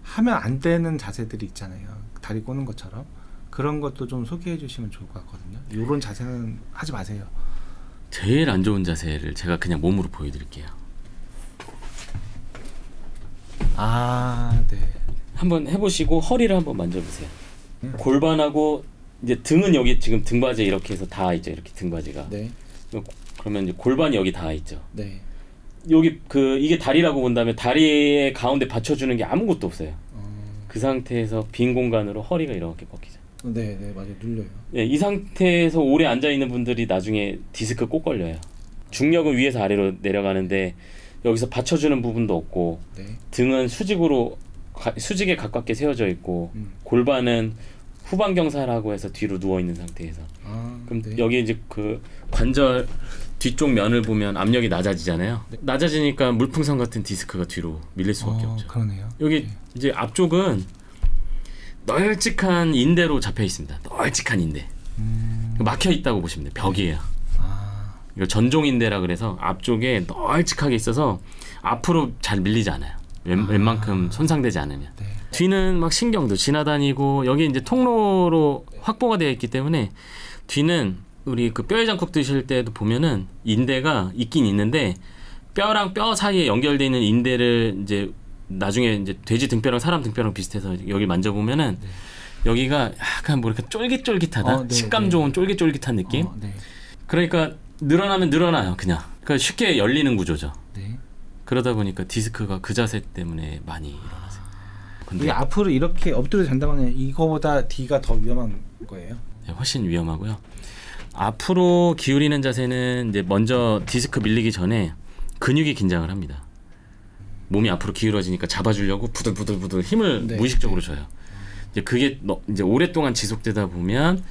하면 안 되는 자세들이 있잖아요. 다리 꼬는 것처럼. 그런 것도 좀 소개해 주시면 좋을 것 같거든요. 이런 자세는 하지 마세요. 제일 안 좋은 자세를 제가 그냥 몸으로 보여드릴게요. 아, 네. 한번 해보시고 허리를 한번 만져보세요. 골반하고 이제 등은 여기 지금 등받이 이렇게 해서 다 있죠. 이렇게 등받이가. 네. 그러면 이제 골반이 여기 다 있죠. 네. 여기 이게 다리라고 본다면 다리의 가운데 받쳐주는 게 아무것도 없어요. 그 상태에서 빈 공간으로 허리가 이렇게 꺾이죠. 네, 네, 맞아요. 눌려요. 네, 이 상태에서 오래 앉아 있는 분들이 나중에 디스크 꼭 걸려요. 중력은 위에서 아래로 내려가는데 여기서 받쳐주는 부분도 없고, 네. 등은 수직에 가깝게 세워져 있고, 골반은 후방경사라고 해서 뒤로 누워 있는 상태에서. 그럼 네. 여기 이제 그 관절 뒤쪽 면을 보면 압력이 낮아지잖아요. 네. 낮아지니까 물풍선 같은 디스크가 뒤로 밀릴 수밖에 없죠. 그러네요. 여기 네. 이제 앞쪽은 널찍한 인대로 잡혀 있습니다. 널찍한 인대. 막혀 있다고 보시면 돼요. 벽이에요. 이거 전종인대라 그래서 앞쪽에 널찍하게 있어서 앞으로 잘 밀리지 않아요. 웬만큼 손상되지 않으면. 네. 뒤는 막 신경도 지나다니고, 여기 이제 통로로 확보가 되어 있기 때문에 뒤는 우리 그 뼈 해장국 드실 때도 보면은 인대가 있긴 있는데, 뼈랑 뼈 사이에 연결되어 있는 인대를 이제 나중에 이제 돼지 등뼈랑 사람 등뼈랑 비슷해서 여기 만져보면은 네. 여기가 약간 뭐랄까 쫄깃쫄깃하다. 식감 좋은 쫄깃쫄깃한 느낌. 네. 그러니까 늘어나면 늘어나요. 그냥. 그러니까 쉽게 열리는 구조죠. 네. 그러다 보니까 디스크가 그 자세 때문에 많이 일어나세요. 근데 앞으로 이렇게 엎드려 잔다면 이거보다 D가 더 위험한 거예요? 네, 훨씬 위험하고요. 앞으로 기울이는 자세는 이제 먼저 디스크 밀리기 전에 근육이 긴장을 합니다. 몸이 앞으로 기울어지니까 잡아주려고 부들부들 힘을 네. 무의식적으로 줘요. 이제 그게 이제 오랫동안 지속되다 보면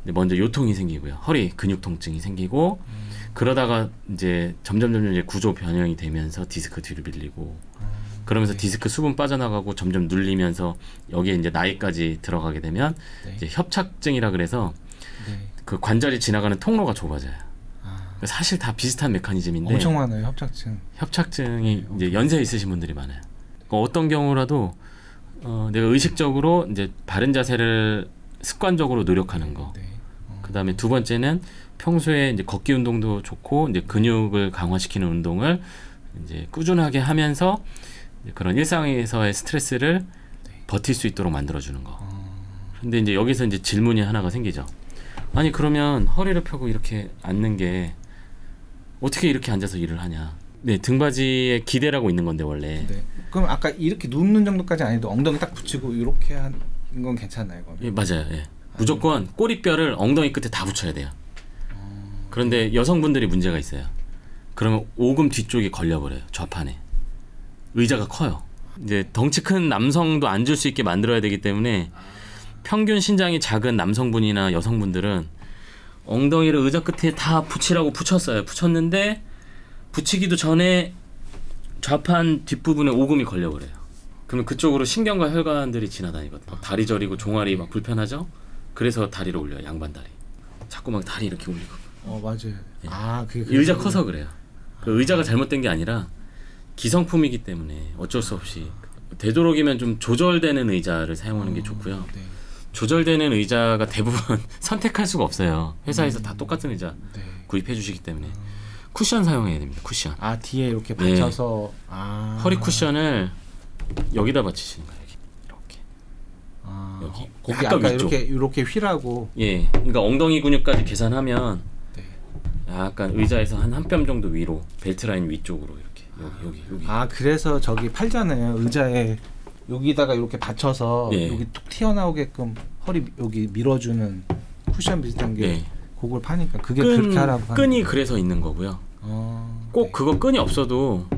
이제 먼저 요통이 생기고요. 허리 근육 통증이 생기고 그러다가 이제 점점 이제 구조 변형이 되면서 디스크 뒤로 밀리고 그러면서 네. 디스크 수분 빠져나가고 점점 눌리면서 여기에 이제 나이까지 들어가게 되면 네. 이제 협착증이라 그래서 네. 그 관절이 지나가는 통로가 좁아져요. 사실 다 비슷한 메커니즘인데 엄청 많아요. 협착증. 협착증이 이제 연세 있으신 분들이 많아요. 그러니까 어떤 경우라도 내가 의식적으로 이제 바른 자세를 습관적으로 노력하는 거. 네. 그다음에 두 번째는 평소에 이제 걷기 운동도 좋고 이제 근육을 강화시키는 운동을 이제 꾸준하게 하면서 이제 그런 일상에서의 스트레스를 네. 버틸 수 있도록 만들어주는 거. 근데 이제 여기서 이제 질문이 하나가 생기죠. 아니 그러면 허리를 펴고 이렇게 앉는 게 어떻게 이렇게 앉아서 일을 하냐. 네, 등받이에 기대라고 있는 건데 원래. 네. 그럼 아까 이렇게 눕는 정도까지 아니도 엉덩이 딱 붙이고 이렇게 하는 건 괜찮나요? 예, 맞아요. 예. 무조건 꼬리뼈를 엉덩이 끝에 다 붙여야 돼요. 그런데 여성분들이 문제가 있어요. 그러면 오금 뒤쪽이 걸려버려요. 좌판에. 의자가 커요. 이제 덩치 큰 남성도 앉을 수 있게 만들어야 되기 때문에 평균 신장이 작은 남성분이나 여성분들은 엉덩이를 의자 끝에 다 붙이라고 붙였어요. 붙였는데 붙이기도 전에 좌판 뒷부분에 오금이 걸려버려요. 그러면 그쪽으로 신경과 혈관들이 지나다니거든요. 다리 저리고 종아리 막 불편하죠? 그래서 다리를 올려요. 양반 다리. 자꾸 막 다리 이렇게 올리고. 맞아요. 예. 그게 의자 커서 그래요. 그 의자가 잘못된 게 아니라 기성품이기 때문에 어쩔 수 없이 되도록이면 좀 조절되는 의자를 사용하는 게 좋고요. 네. 조절되는 의자가 대부분 선택할 수가 없어요. 회사에서 다 똑같은 의자 네. 구입해 주시기 때문에 쿠션 사용해야 됩니다. 쿠션. 뒤에 이렇게 받쳐서 허리 쿠션을 여기다 받치시는 거예요. 여기. 거기 약간 아까 위쪽. 이렇게 휘라고. 예. 그러니까 엉덩이 근육까지 계산하면 네. 약간 의자에서 한 뼘 정도 위로 벨트 라인 위쪽으로 이렇게 여기. 그래서 저기 팔잖아요. 의자에 여기다가 이렇게 받쳐서 예. 여기 툭 튀어나오게끔 허리 여기 밀어주는 쿠션 비슷한 게 예. 그걸 파니까 그게 그렇게 하라고 하는 끈이 거예요. 그래서 있는 거고요. 꼭 네. 그거 끈이 없어도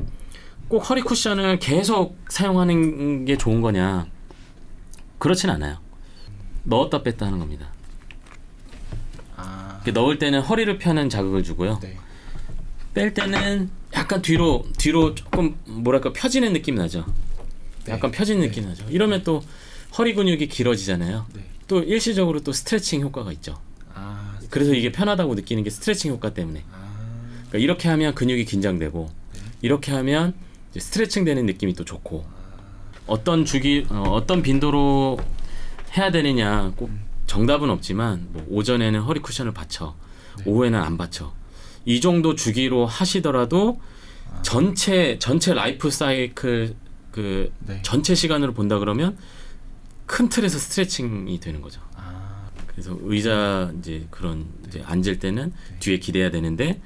꼭 허리 쿠션을 계속 사용하는 게 좋은 거냐? 그렇진 않아요. 넣었다 뺐다 하는 겁니다. 넣을 때는 허리를 펴는 자극을 주고요. 네. 뺄 때는 약간 뒤로 조금 뭐랄까 펴지는 느낌 나죠. 약간 펴지는 느낌 나죠. 이러면 또 허리 근육이 길어지잖아요. 네. 또 일시적으로 또 스트레칭 효과가 있죠. 그래서 이게 편하다고 느끼는 게 스트레칭 효과 때문에. 그러니까 이렇게 하면 근육이 긴장되고 이렇게 하면 이제 스트레칭 되는 느낌이 또 좋고 어떤 어떤 빈도로 해야 되느냐 꼭 정답은 없지만 뭐 오전에는 허리 쿠션을 받쳐 네. 오후에는 안 받쳐 이 정도 주기로 하시더라도 전체 라이프 사이클 그 네. 전체 시간으로 본다 그러면 큰 틀에서 스트레칭이 되는 거죠. 그래서 의자 이제 그런 이제 앉을 때는 뒤에 기대야 되는데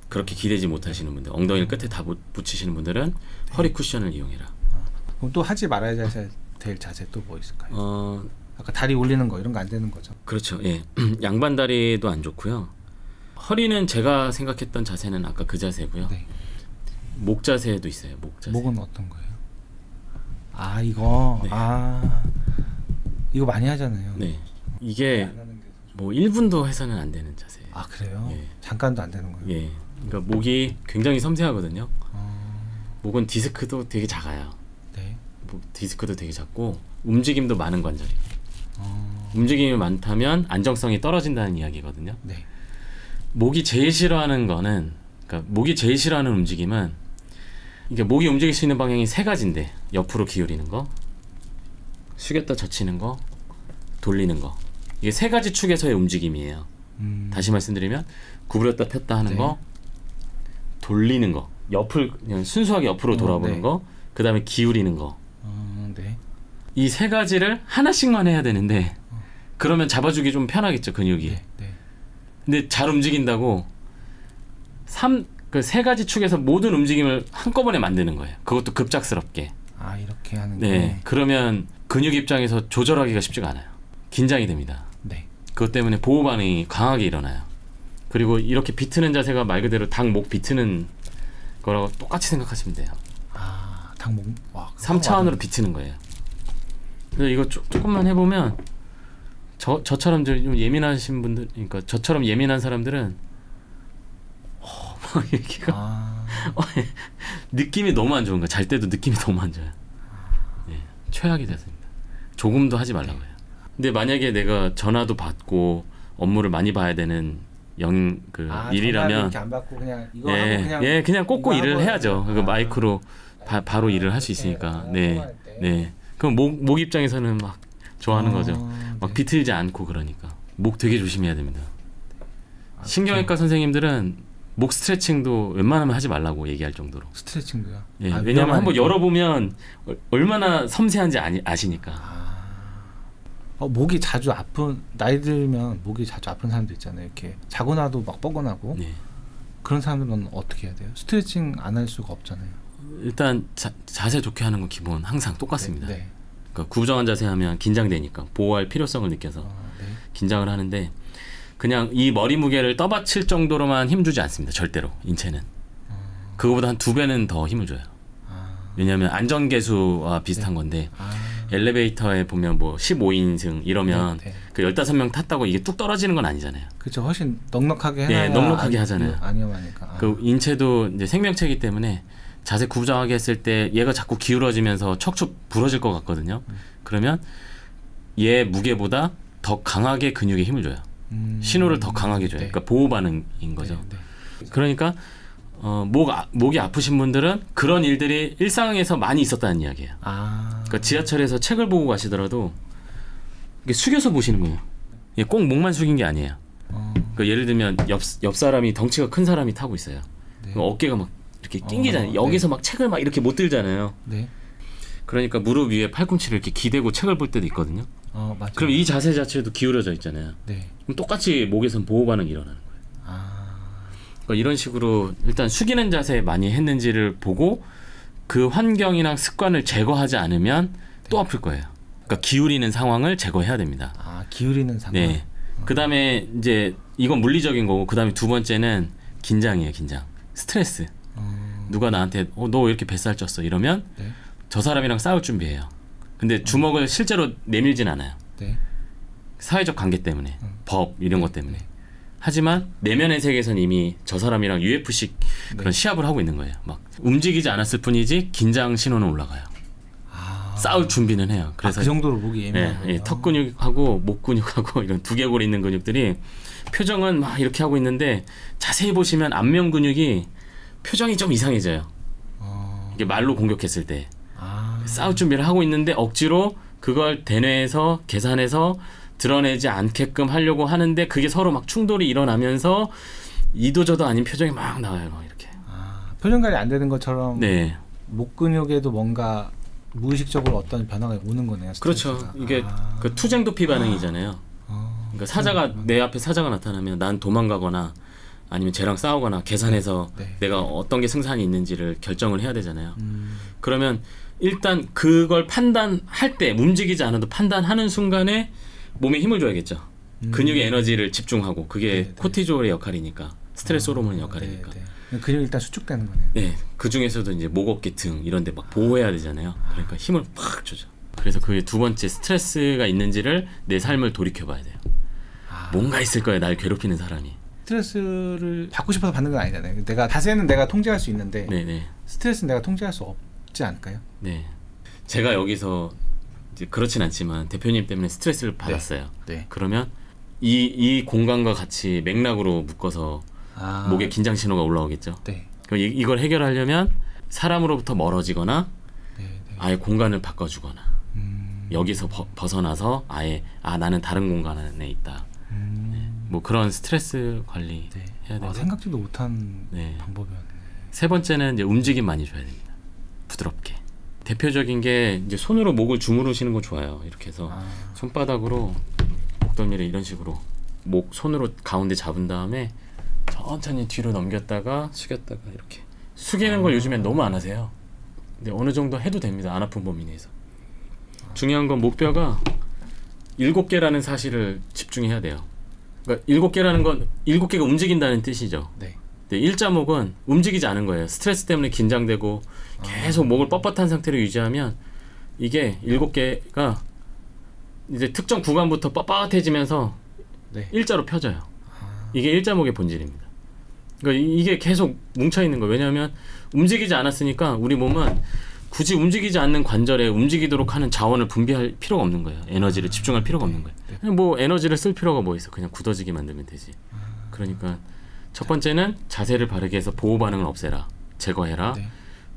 그렇게 기대지 못하시는 분들, 엉덩이를 끝에 다 붙이시는 분들은 허리 쿠션을 이용해라. 그럼 또 하지 말아야 될 자세 또 뭐 있을까요? 아까 다리 올리는 거 이런 거 안 되는 거죠? 그렇죠. 예, 양반 다리도 안 좋고요. 허리는 제가 생각했던 자세는 아까 그 자세고요. 네. 목 자세도 있어요. 목 자세. 목은 어떤 거예요? 이거 네. 이거 많이 하잖아요. 네, 이게 안 하는 게 뭐 1분도 해서는 안 되는 자세예요. 그래요? 예. 잠깐도 안 되는 거예요? 예, 그러니까 목이 굉장히 섬세하거든요. 목은 디스크도 되게 작아요. 네. 목 디스크도 되게 작고 움직임도 많은 관절이에요. 움직임이 많다면 안정성이 떨어진다는 이야기거든요. 네. 목이 제일 싫어하는 거는, 그러니까 목이 제일 싫어하는 움직임은, 이게 목이 움직일 수 있는 방향이 세 가지인데 옆으로 기울이는 거, 숙였다 젖히는 거, 돌리는 거. 이게 세 가지 축에서의 움직임이에요. 다시 말씀드리면 구부렸다 폈다 하는 네. 거, 돌리는 거, 옆을 그냥 순수하게 옆으로 돌아보는 네. 거, 그 다음에 기울이는 거. 네. 이 세 가지를 하나씩만 해야 되는데 그러면 잡아주기 좀 편하겠죠, 근육이. 네. 네. 근데 잘 움직인다고 그 세 가지 축에서 모든 움직임을 한꺼번에 만드는 거예요. 그것도 급작스럽게. 이렇게 하는 네. 게. 그러면 근육 입장에서 조절하기가 쉽지가 않아요. 긴장이 됩니다. 네. 그것 때문에 보호 반응이 강하게 일어나요. 그리고 이렇게 비트는 자세가 말 그대로 닭 목 비트는 거라고 똑같이 생각하시면 돼요. 닭목. 3차원으로 비트는 거예요. 그래서 이거 조금만 해보면 저처럼 좀 예민하신 분들, 그러니까 저처럼 예민한 사람들은 막 이렇게가 느낌이 너무 안 좋은 거야. 잘 때도 느낌이 너무 안 좋아요. 예, 최악이 됐습니다. 조금도 하지 말라고 해요. 근데 만약에 내가 전화도 받고 업무를 많이 봐야 되는 일이라면 이렇게 안 받고 그냥 이거 예, 하고 그냥 예, 그냥 꽂고 이거 일을 하고 해야죠. 그 마이크로 바로 일을 할 수 있으니까. 네, 네. 그럼 목 입장에서는 막 좋아하는 거죠. 막 네. 비틀지 않고 그러니까 목 되게 조심해야 됩니다. 신경외과 선생님들은 목 스트레칭도 웬만하면 하지 말라고 얘기할 정도로. 스트레칭도요? 예, 왜냐하면 한번 열어보면 얼마나 섬세한지 아시니까. 목이 자주 아픈, 나이 들면 목이 자주 아픈 사람도 있잖아요. 이렇게 자고 나도 막 뻐근하고. 네. 그런 사람들은 어떻게 해야 돼요? 스트레칭 안 할 수가 없잖아요. 일단 자세 좋게 하는 건 기본 항상 똑같습니다. 네. 그러니까 구부정한 자세 하면 긴장되니까 보호할 필요성을 느껴서 네. 긴장을 하는데, 그냥 이 머리 무게를 떠받칠 정도로만 힘주지 않습니다. 절대로 인체는. 그거보다 한 2배는 더 힘을 줘요. 왜냐하면 안전계수와 비슷한 건데 엘리베이터에 보면 뭐 15인승 이러면 그 15명 탔다고 이게 뚝 떨어지는 건 아니잖아요. 그렇죠. 훨씬 넉넉하게 해야 넉넉하게 하잖아요. 위험하니까. 그 인체도 이제 생명체이기 때문에 자세 구부정하게 했을 때 얘가 자꾸 기울어지면서 척추 부러질 것 같거든요. 그러면 얘 무게보다 더 강하게 근육에 힘을 줘요. 신호를 더 강하게 줘요. 그러니까 보호 반응인 거죠. 그러니까 목이 아프신 분들은 그런 일들이 일상에서 많이 있었다는 이야기예요. 그러니까 지하철에서 책을 보고 가시더라도 이게 숙여서 보시는 거예요. 이게 꼭 목만 숙인 게 아니에요. 그러니까 예를 들면 옆 사람이 덩치가 큰 사람이 타고 있어요. 그럼 어깨가 막 이렇게 낑기잖아요. 여기서 막 책을 막 이렇게 못 들잖아요. 그러니까 무릎 위에 팔꿈치를 이렇게 기대고 책을 볼 때도 있거든요. 맞아요. 그럼 이 자세 자체도 기울어져 있잖아요. 그럼 똑같이 목에선 보호 반응이 일어나는 거예요. 그러니까 이런 식으로 일단 숙이는 자세 많이 했는지를 보고 그 환경이랑 습관을 제거하지 않으면 또 아플 거예요. 그러니까 기울이는 상황을 제거해야 됩니다. 기울이는 상황. 네. 그다음에 이제 이건 물리적인 거고, 그다음에 두 번째는 긴장이에요. 긴장. 스트레스. 누가 나한테 너 왜 이렇게 뱃살 쪘어 이러면 저 사람이랑 싸울 준비해요. 근데 주먹을 실제로 내밀진 않아요. 사회적 관계 때문에, 법 이런 것 때문에. 하지만 내면의 세계에서는 이미 저 사람이랑 UFC 그런 시합을 하고 있는 거예요. 막 움직이지 않았을 뿐이지 긴장 신호는 올라가요. 싸울 준비는 해요. 그래서 그 정도로 목이 예민하고요. 턱 근육하고 목 근육하고 이런 두개골에 있는 근육들이 표정은 막 이렇게 하고 있는데 자세히 보시면 안면 근육이 표정이 좀 이상해져요. 이게 말로 공격했을 때 싸울 준비를 하고 있는데 억지로 그걸 대뇌에서 계산해서 드러내지 않게끔 하려고 하는데 그게 서로 막 충돌이 일어나면서 이도저도 아닌 표정이 막 나와요. 막 이렇게. 표정 관리 안 되는 것처럼 네. 목 근육에도 뭔가 무의식적으로 어떤 변화가 오는 거네요. 그렇죠. 스트레스가. 이게 그 투쟁도피 반응이잖아요. 그러니까 사자가 내 앞에 사자가 나타나면 난 도망가거나 아니면 쟤랑 싸우거나 계산해서 네. 내가 어떤 게 승산이 있는지를 결정을 해야 되잖아요. 그러면 일단 그걸 판단할 때 움직이지 않아도 판단하는 순간에 몸에 힘을 줘야겠죠. 근육의 에너지를 집중하고 그게 네. 코티졸의 역할이니까 스트레스 호르몬의 역할이니까. 네. 근육이 일단 수축되는 거네요. 네, 그 중에서도 이제 목, 어깨, 등 이런 데 막 보호해야 되잖아요. 그러니까 힘을 팍 주죠. 그래서 그게 두 번째 스트레스가 있는지를 내 삶을 돌이켜봐야 돼요. 뭔가 있을 거예요, 날 괴롭히는 사람이. 스트레스를 받고 싶어서 받는 건 아니잖아요. 내가 자세는 내가 통제할 수 있는데 네네. 스트레스는 내가 통제할 수 없지 않을까요? 네. 제가 여기서 이제 그렇진 않지만 대표님 때문에 스트레스를 받았어요. 네. 그러면 이 공간과 같이 맥락으로 묶어서 목에 긴장 신호가 올라오겠죠. 네. 그럼 이걸 해결하려면 사람으로부터 멀어지거나 네. 네. 아예 공간을 바꿔주거나 여기서 벗어나서 아예 나는 다른 공간에 있다. 네. 뭐 그런 스트레스 관리 네. 해야 되고 생각지도 못한 네. 방법이었네. 세 번째는 이제 움직임 많이 줘야 됩니다. 부드럽게. 대표적인 게 이제 손으로 목을 주무르시는 거 좋아요. 이렇게 해서 손바닥으로 목덜미를 이런 식으로 목 손으로 가운데 잡은 다음에 천천히 뒤로 넘겼다가 숙였다가 이렇게 숙이는 걸 요즘엔 너무 안 하세요. 근데 어느 정도 해도 됩니다. 안 아픈 범위 내에서. 중요한 건 목뼈가 7개라는 사실을 집중해야 돼요. 그러니까 7개라는 건 7개가 움직인다는 뜻이죠. 네. 근데 일자목은 움직이지 않은 거예요. 스트레스 때문에 긴장되고 계속 목을 뻣뻣한 상태로 유지하면 이게 7개가 이제 특정 구간부터 뻣뻣해지면서 네. 일자로 펴져요. 이게 일자목의 본질입니다. 그러니까 이게 계속 뭉쳐있는 거예요. 왜냐하면 움직이지 않았으니까 우리 몸은 굳이 움직이지 않는 관절에 움직이도록 하는 자원을 분비할 필요가 없는 거예요. 에너지를 집중할 필요가 없는 거예요. 그냥 뭐 에너지를 쓸 필요가 뭐 있어. 그냥 굳어지게 만들면 되지. 그러니까 첫 번째는 자세를 바르게 해서 보호 반응을 없애라. 제거해라. 네.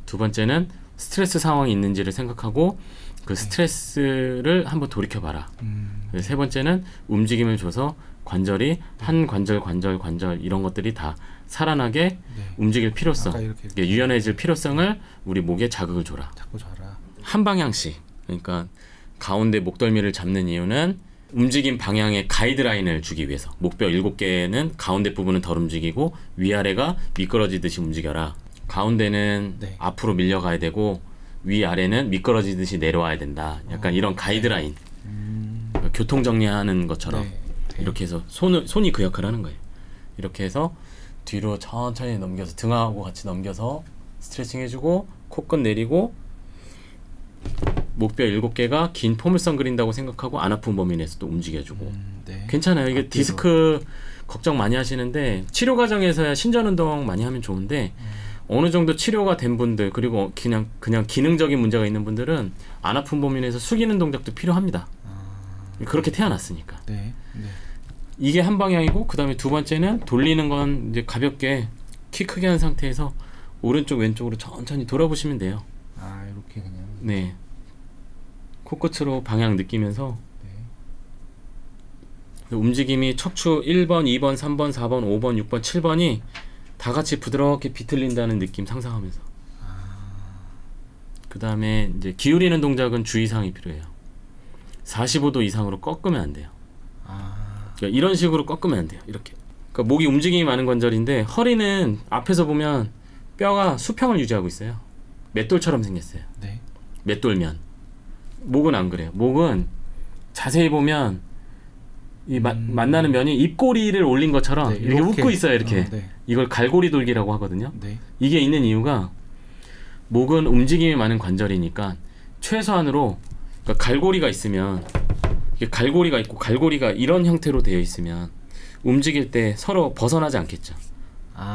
두 번째는 스트레스 상황이 있는지를 생각하고 그 스트레스를 한번 돌이켜봐라. 세 번째는 움직임을 줘서 관절이 한 관절 이런 것들이 다 살아나게 움직일 필요성, 유연해질 필요성을 우리 목에 자극을 줘라. 자꾸 줘라. 한 방향씩. 그러니까 가운데 목덜미를 잡는 이유는 움직임 방향의 가이드라인을 주기 위해서. 목뼈 7개는 가운데 부분은 덜 움직이고 위아래가 미끄러지듯이 움직여라. 가운데는 네. 앞으로 밀려가야 되고 위아래는 미끄러지듯이 내려와야 된다. 약간 이런 가이드라인. 그러니까 교통 정리하는 것처럼 네. 이렇게 해서 손이 그 역할을 하는 거예요. 이렇게 해서 뒤로 천천히 넘겨서 등하고 같이 넘겨서 스트레칭 해주고 코끝 내리고 목뼈 7개가 긴 포물선 그린다고 생각하고 안 아픈 범위 내에서 또 움직여주고 네. 괜찮아요. 이게 디스크 걱정 많이 하시는데 치료 과정에서야 신전 운동 많이 하면 좋은데 어느 정도 치료가 된 분들 그리고 그냥 기능적인 문제가 있는 분들은 안 아픈 범위 내에서 숙이는 동작도 필요합니다. 그렇게 태어났으니까. 네. 네. 이게 한 방향이고 그 다음에 두 번째는 돌리는 건 이제 가볍게 키 크게 한 상태에서 오른쪽 왼쪽으로 천천히 돌아보시면 돼요. 이렇게 그냥. 네. 코끝으로 방향 느끼면서 네. 움직임이 척추 1번, 2번, 3번, 4번, 5번, 6번, 7번이 다 같이 부드럽게 비틀린다는 느낌 상상하면서. 그 다음에 이제 기울이는 동작은 주의사항이 필요해요. 45도 이상으로 꺾으면 안 돼요. 그러니까 이런 식으로 꺾으면 안 돼요. 이렇게. 그러니까 목이 움직임이 많은 관절인데 허리는 앞에서 보면 뼈가 수평을 유지하고 있어요. 맷돌처럼 생겼어요. 네. 맷돌면. 목은 안 그래요. 목은 자세히 보면 이 만나는 면이 입꼬리를 올린 것처럼 네, 이렇게 웃고 있어요. 이렇게. 네. 이걸 갈고리 돌기라고 하거든요. 네. 이게 있는 이유가 목은 움직임이 많은 관절이니까 최소한으로 그러니까 갈고리가 있으면 이게 갈고리가 있고 갈고리가 이런 형태로 되어 있으면 움직일 때 서로 벗어나지 않겠죠.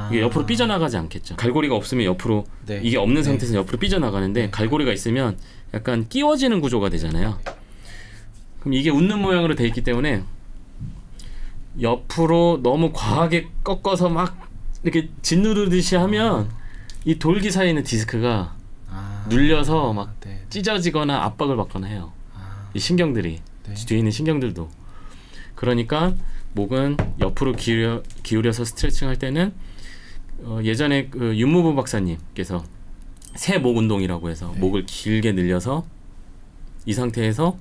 이게 옆으로 삐져나가지 않겠죠. 갈고리가 없으면 옆으로 네. 이게 없는 네. 상태에서 옆으로 삐져나가는데 네. 갈고리가 있으면 약간 끼워지는 구조가 되잖아요. 그럼 이게 웃는 모양으로 되어 있기 때문에 옆으로 너무 과하게 꺾어서 막 이렇게 짓누르듯이 하면 이 돌기 사이에 있는 디스크가 눌려서 막 찢어지거나 압박을 받거나 해요. 이 신경들이 뒤에 있는 신경들도. 그러니까 목은 옆으로 기울여서 스트레칭 할 때는 예전에 그 윤무부 박사님께서 새목 운동이라고 해서 목을 길게 늘려서 이 상태에서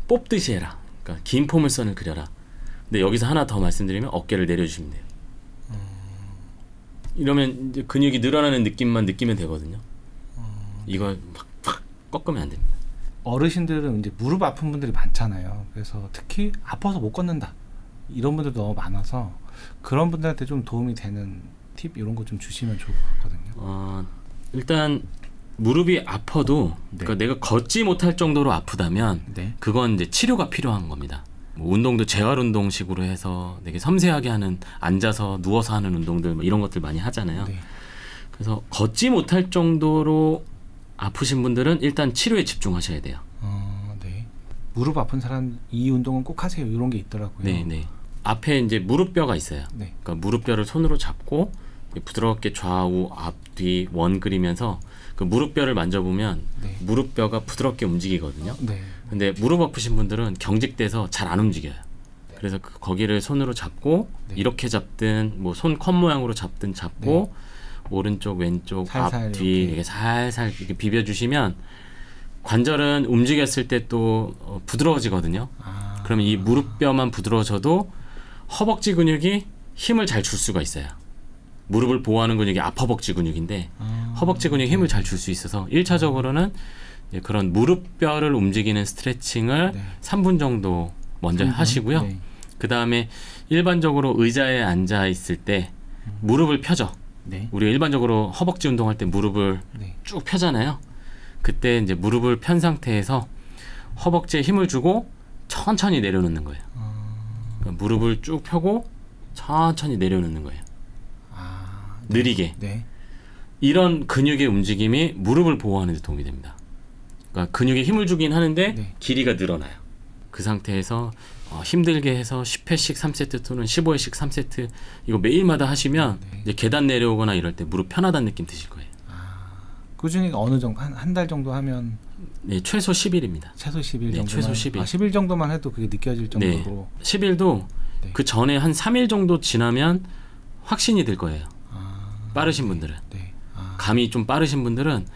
뽑듯이 해라. 그러니까 긴 포물선을 그려라. 근데 여기서 하나 더 말씀드리면 어깨를 내려주시면 돼요. 이러면 이제 근육이 늘어나는 느낌만 느끼면 되거든요. 이거 막 꺾으면 안 됩니다. 어르신들은 이제 무릎 아픈 분들이 많잖아요. 그래서 특히 아파서 못 걷는다 이런 분들도 너무 많아서 그런 분들한테 좀 도움이 되는 팁 이런 거 좀 주시면 좋을 것 같거든요. 일단 무릎이 아파도 그러니까 내가 걷지 못할 정도로 아프다면 그건 이제 치료가 필요한 겁니다. 뭐 운동도 재활 운동식으로 해서 되게 섬세하게 하는 앉아서 누워서 하는 운동들 뭐 이런 것들 많이 하잖아요. 그래서 걷지 못할 정도로 아프신 분들은 일단 치료에 집중하셔야 돼요. 무릎 아픈 사람 이 운동은 꼭 하세요. 이런 게 있더라고요. 네. 앞에 이제 무릎뼈가 있어요. 그러니까 무릎뼈를 손으로 잡고 부드럽게 좌우 앞뒤 원 그리면서 그 무릎뼈를 만져보면 무릎뼈가 부드럽게 움직이거든요. 근데 무릎 아프신 분들은 경직돼서 잘 안 움직여요. 그래서 거기를 손으로 잡고 이렇게 잡든 뭐 손 컵 모양으로 잡든 잡고 오른쪽 왼쪽 앞뒤 이렇게 살살 이렇게 비벼주시면 관절은 움직였을 때 또 부드러워지거든요. 그러면 이 무릎뼈만 부드러워져도 허벅지 근육이 힘을 잘 줄 수가 있어요. 무릎을 보호하는 근육이 앞허벅지 근육인데 허벅지 근육에 힘을 잘 줄 수 있어서 1차적으로는 그런 무릎뼈를 움직이는 스트레칭을 3분 정도 먼저 하시고요. 그 다음에 일반적으로 의자에 앉아 있을 때 무릎을 펴죠. 우리가 일반적으로 허벅지 운동할 때 무릎을 쭉 펴잖아요. 그때 이제 무릎을 편 상태에서 허벅지에 힘을 주고 천천히 내려놓는 거예요. 그러니까 무릎을 쭉 펴고 천천히 내려놓는 거예요. 느리게. 이런 근육의 움직임이 무릎을 보호하는 데 도움이 됩니다. 그러니까 근육에 힘을 주긴 하는데 길이가 늘어나요. 그 상태에서 힘들게 해서 10회씩 3세트 또는 15회씩 3세트 이거 매일마다 하시면 이제 계단 내려오거나 이럴 때 무릎 편하다는 느낌 드실 거예요. 꾸준히 어느 정도 한 달 정도 하면 최소 10일입니다. 최소 10일 정도. 최소 10일. 10일 정도만 해도 그게 느껴질 정도로. 10일도 그 전에 한 3일 정도 지나면 확신이 될 거예요. 빠르신 분들은. 감이 좀 빠르신 분들은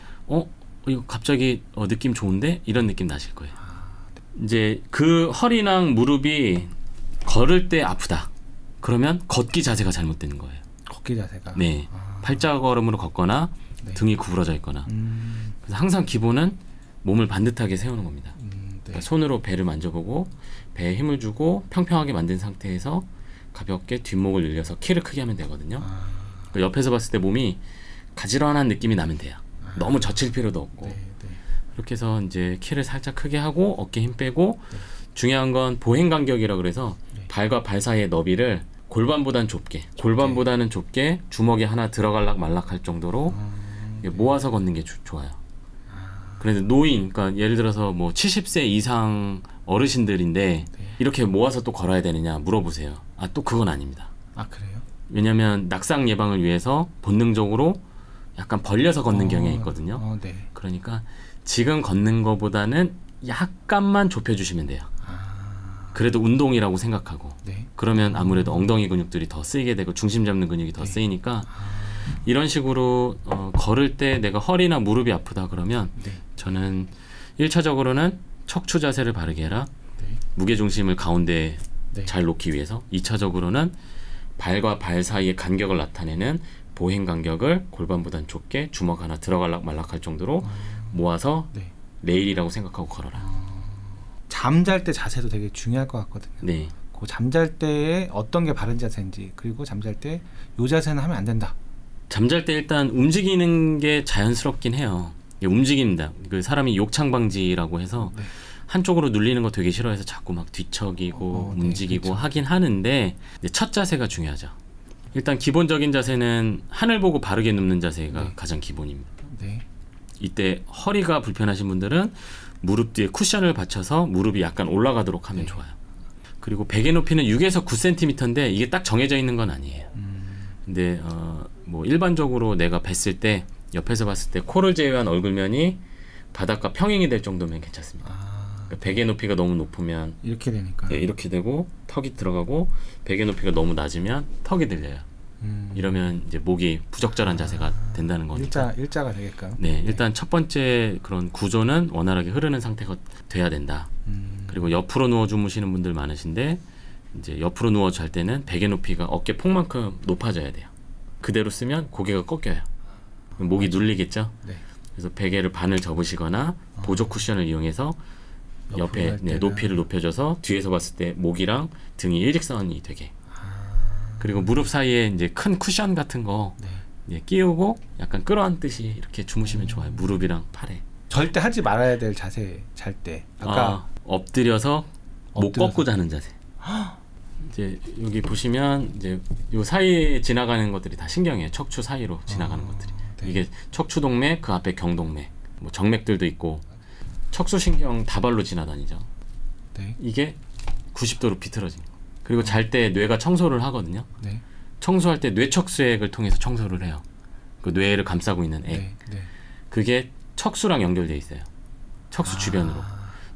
이거 갑자기 느낌 좋은데? 이런 느낌 나실 거예요. 이제 그 허리랑 무릎이 걸을 때 아프다. 그러면 걷기 자세가 잘못되는 거예요. 걷기 자세가. 팔자걸음으로 걷거나 등이 구부러져 있거나. 그래서 항상 기본은 몸을 반듯하게 세우는 겁니다. 그러니까 손으로 배를 만져보고 배에 힘을 주고 평평하게 만든 상태에서 가볍게 뒷목을 늘려서 키를 크게 하면 되거든요. 그러니까 옆에서 봤을 때 몸이 가지런한 느낌이 나면 돼요. 너무 젖힐 필요도 없고. 그렇게 해서 이제 키를 살짝 크게 하고 어깨 힘 빼고 중요한 건 보행 간격이라 그래서 발과 발 사이의 너비를 골반보다는 좁게 주먹이 하나 들어갈락 말락할 정도로 모아서 걷는 게 좋아요. 그런데 노인, 그러니까 예를 들어서 뭐 70세 이상 어르신들인데 이렇게 모아서 또 걸어야 되느냐 물어보세요. 또 그건 아닙니다. 그래요? 왜냐하면 낙상 예방을 위해서 본능적으로 약간 벌려서 걷는 경향이 있거든요. 그러니까 지금 걷는 것보다는 약간만 좁혀주시면 돼요. 그래도 운동이라고 생각하고 그러면 아무래도 엉덩이 근육들이 더 쓰이게 되고 중심 잡는 근육이 더 쓰이니까 이런 식으로 걸을 때 내가 허리나 무릎이 아프다 그러면 저는 1차적으로는 척추 자세를 바르게 해라. 무게중심을 가운데 잘 놓기 위해서 2차적으로는 발과 발 사이의 간격을 나타내는 보행 간격을 골반보단 좁게 주먹 하나 들어갈락 말락할 정도로 모아서 레일이라고 생각하고 걸어라. 잠잘 때 자세도 되게 중요할 것 같거든요. 그 잠잘 때에 어떤 게 바른 자세인지 그리고 잠잘 때 요 자세는 하면 안 된다. 잠잘 때 일단 움직이는 게 자연스럽긴 해요. 움직입니다. 그 사람이 욕창 방지라고 해서 한쪽으로 눌리는 거 되게 싫어해서 자꾸 막 뒤척이고 움직이고 하긴 하는데 첫 자세가 중요하죠. 일단 기본적인 자세는 하늘 보고 바르게 눕는 자세가 가장 기본입니다. 이때 허리가 불편하신 분들은 무릎 뒤에 쿠션을 받쳐서 무릎이 약간 올라가도록 하면 좋아요. 그리고 베개 높이는 6에서 9cm인데 이게 딱 정해져 있는 건 아니에요. 근데 뭐 일반적으로 내가 뵀을 때 옆에서 봤을 때 코를 제외한 얼굴면이 바닥과 평행이 될 정도면 괜찮습니다. 그러니까 베개 높이가 너무 높으면 이렇게 되니까. 네, 이렇게 되고 턱이 들어가고 베개 높이가 너무 낮으면 턱이 들려요. 이러면 이제 목이 부적절한 자세가 된다는 거니까. 일자가 되게끔. 네, 일단 첫 번째 그런 구조는 원활하게 흐르는 상태가 돼야 된다. 그리고 옆으로 누워 주무시는 분들 많으신데 이제 옆으로 누워 잘 때는 베개 높이가 어깨 폭만큼 높아져야 돼요. 그대로 쓰면 고개가 꺾여요. 목이 눌리겠죠. 네. 그래서 베개를 반을 접으시거나 보조 쿠션을 이용해서 옆에 높이를 높여줘서 뒤에서 봤을 때 목이랑 등이 일직선이 되게. 그리고 무릎 사이에 이제 큰 쿠션 같은 거 네. 끼우고 약간 끌어안듯이 이렇게 주무시면 좋아요. 무릎이랑 팔에. 절대 하지 말아야 될 자세 잘 때. 아까 엎드려서 목 꺾고 자는 자세. 이제 여기 보시면 이제 요 사이에 지나가는 것들이 다 신경이에요. 척추 사이로 지나가는 것들이. 네. 이게 척추동맥, 그 앞에 경동맥, 뭐 정맥들도 있고 척수신경 다발로 지나다니죠. 네. 이게 90도로 비틀어진 거. 그리고 잘 때 뇌가 청소를 하거든요. 네. 청소할 때 뇌척수액을 통해서 청소를 해요. 그 뇌를 감싸고 있는 액. 네. 네. 그게 척수랑 연결돼 있어요. 척수 주변으로.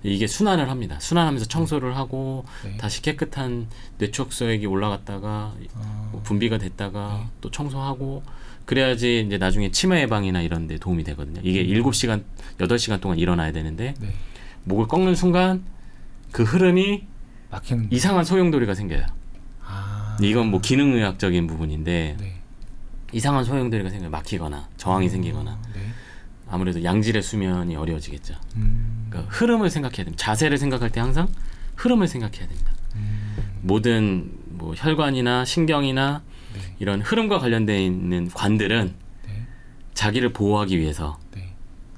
이게 순환을 합니다. 순환하면서 청소를 하고 네. 다시 깨끗한 뇌척수액이 올라갔다가 뭐 분비가 됐다가 네. 또 청소하고 그래야지 이제 나중에 치매 예방이나 이런 데 도움이 되거든요. 이게 7시간, 8시간 동안 일어나야 되는데 네. 목을 꺾는 순간 그 흐름이 막히는 이상한 소용돌이가 생겨요. 이건 뭐 기능의학적인 부분인데 네. 이상한 소용돌이가 생겨요. 막히거나 저항이 생기거나 네. 아무래도 양질의 수면이 어려워지겠죠. 그러니까 흐름을 생각해야 됩니다. 자세를 생각할 때 항상 흐름을 생각해야 됩니다. 모든 뭐 혈관이나 신경이나 네. 이런 흐름과 관련되어 있는 관들은 네. 자기를 보호하기 위해서 네.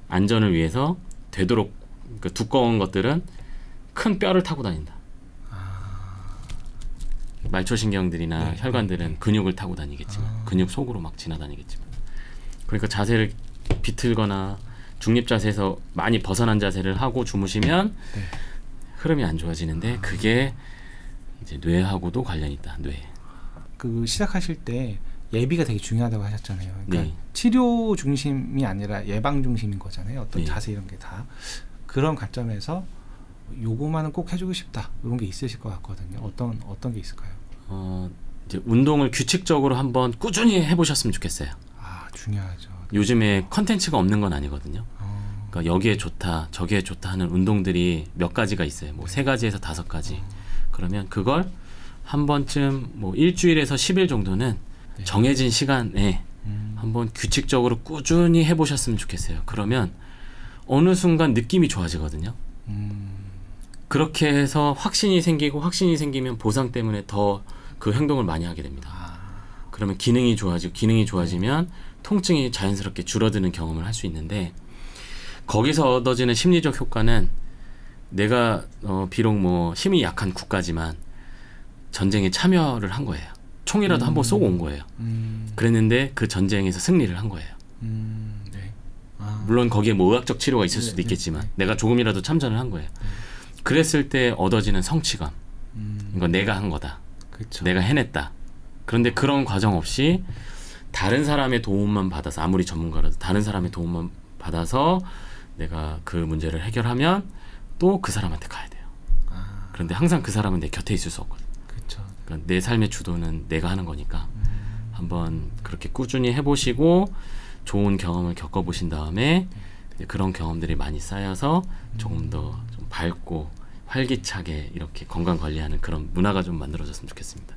안전을 위해서 되도록 그 두꺼운 것들은 큰 뼈를 타고 다닌다. 말초신경들이나 네. 혈관들은 네. 근육을 타고 다니겠지만 근육 속으로 막 지나다니겠지만 그러니까 자세를 비틀거나 중립 자세에서 많이 벗어난 자세를 하고 주무시면 네. 흐름이 안 좋아지는데 그게 이제 뇌하고도 관련이 있다. 뇌. 그 시작하실 때 예비가 되게 중요하다고 하셨잖아요. 그러니까 네. 치료 중심이 아니라 예방 중심인 거잖아요. 어떤 네. 자세 이런 게 다 그런 관점에서 요거만은 꼭 해주고 싶다 이런 게 있으실 것 같거든요. 어떤 게 있을까요? 이제 운동을 규칙적으로 한번 꾸준히 해보셨으면 좋겠어요. 중요하죠. 요즘에 컨텐츠가 없는 건 아니거든요. 그러니까 여기에 좋다, 저기에 좋다 하는 운동들이 몇 가지가 있어요. 뭐 3가지에서 5가지. 그러면 그걸 한 번쯤 뭐 일주일에서 10일 정도는 네. 정해진 시간에 한번 규칙적으로 꾸준히 해보셨으면 좋겠어요. 그러면 어느 순간 느낌이 좋아지거든요. 그렇게 해서 확신이 생기면 보상 때문에 더 그 행동을 많이 하게 됩니다. 그러면 기능이 좋아지면 통증이 자연스럽게 줄어드는 경험을 할 수 있는데 거기서 얻어지는 심리적 효과는 내가 비록 뭐 힘이 약한 국가지만 전쟁에 참여를 한 거예요. 총이라도 한번 쏘고 온 거예요. 그랬는데 그 전쟁에서 승리를 한 거예요. 네. 물론 거기에 뭐 의학적 치료가 있을 수도 있겠지만 내가 조금이라도 참전을 한 거예요. 그랬을 때 얻어지는 성취감. 이건 내가 한 거다. 그쵸. 내가 해냈다. 그런데 그런 과정 없이 다른 사람의 도움만 받아서 아무리 전문가라도 다른 사람의 도움만 받아서 내가 그 문제를 해결하면 또 그 사람한테 가야 돼요. 그런데 항상 그 사람은 내 곁에 있을 수 없거든. 그쵸. 그러니까 내 삶의 주도는 내가 하는 거니까 한번 그렇게 꾸준히 해보시고 좋은 경험을 겪어보신 다음에 그런 경험들이 많이 쌓여서 조금 더 좀 밝고 활기차게 이렇게 건강 관리하는 그런 문화가 좀 만들어졌으면 좋겠습니다.